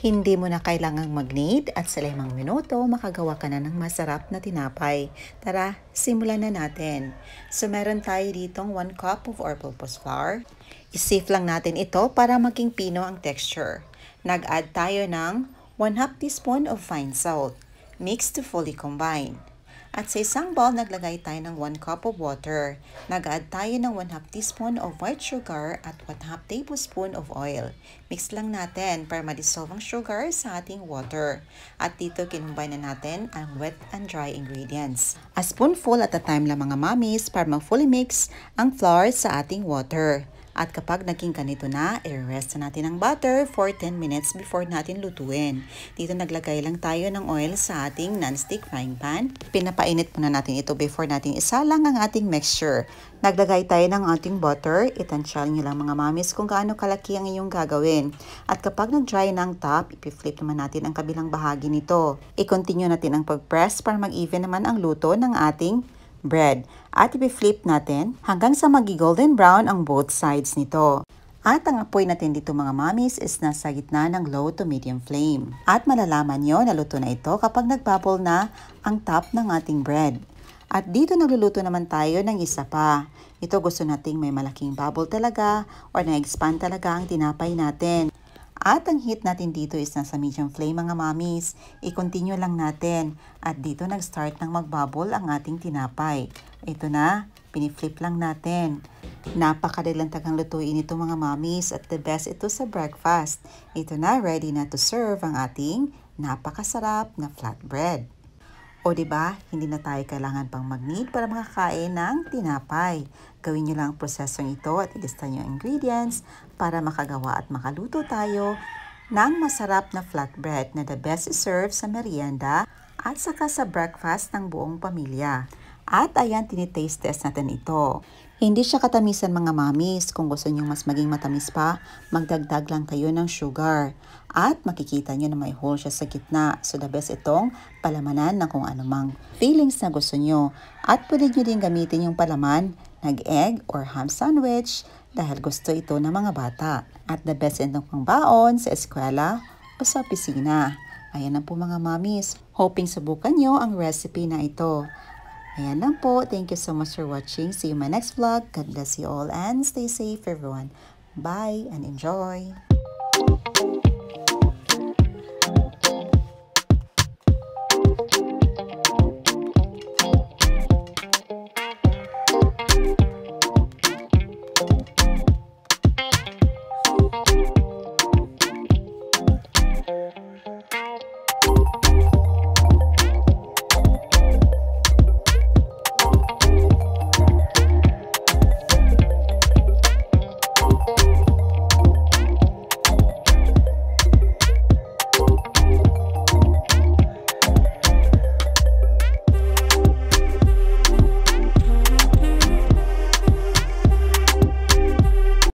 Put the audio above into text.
Hindi mo na kailangang mag-knead at sa 5 minuto makagawa ka na ng masarap na tinapay. Tara, simulan na natin. So meron tayo ditong 1 cup of all-purpose flour. I-sieve lang natin ito para maging pino ang texture. Nag-add tayo ng 1/2 teaspoon of fine salt. Mix to fully combine. At sa isang bowl, naglagay tayo ng 1 cup of water. Nag-add tayo ng 1/2 teaspoon of white sugar at 1/2 tablespoon of oil. Mix lang natin para ma-dissolve ang sugar sa ating water. At dito, kinumbine na natin ang wet and dry ingredients. A spoonful at a time lang mga mommies para ma-fully mix ang flour sa ating water. At kapag naging ganito na, i-rest na natin ang butter for 10 minutes before natin lutuin. Dito naglagay lang tayo ng oil sa ating non-stick frying pan. Pinapainit muna natin ito before natin isalang ang ating mixture. Naglagay tayo ng ating butter. Itansya nyo lang mga mamis kung gaano kalaki ang iyong gagawin. At kapag nag-dry na ang top, ipiflip naman natin ang kabilang bahagi nito. I-continue natin ang pag-press para mag-even naman ang luto ng ating bread. At i-flip natin hanggang sa magi-golden brown ang both sides nito. At ang apoy natin dito mga mommies is nasa gitna ng low to medium flame. At malalaman nyo na luto na ito kapag nagbubble na ang top ng ating bread. At dito nagluluto naman tayo ng isa pa. Ito gusto nating may malaking bubble talaga or na-expand talaga ang tinapay natin. At ang heat natin dito is nasa medium flame mga mommies. I-continue lang natin. At dito nag-start ng magbubble ang ating tinapay. Ito na, piniflip lang natin. Napakadalang tagang lutuin ito mga mommies at the best ito sa breakfast. Ito na, ready na to serve ang ating napakasarap na flatbread. O diba, hindi na tayo kailangan pang mag-knead para makakain ng tinapay. Gawin nyo lang ang prosesong ito at ilista nyo ang ingredients para makagawa at makaluto tayo ng masarap na flatbread na the best is served sa merienda at saka sa breakfast ng buong pamilya. At ayan, tinitaste test natin ito. Hindi siya katamisan mga mommies. Kung gusto nyo mas maging matamis pa, magdagdag lang kayo ng sugar. At makikita nyo na may hole siya sa gitna. So the best itong palamanan ng kung anumang feelings na gusto nyo. At pwede nyo din gamitin yung palaman ng egg or ham sandwich dahil gusto ito ng mga bata. At the best itong pangbaon sa eskwela o sa opisina. Ayan na po mga mommies. Hoping subukan nyo ang recipe na ito. Ayan lang po. Thank you so much for watching. See you in my next vlog. God bless you all and stay safe everyone. Bye and enjoy!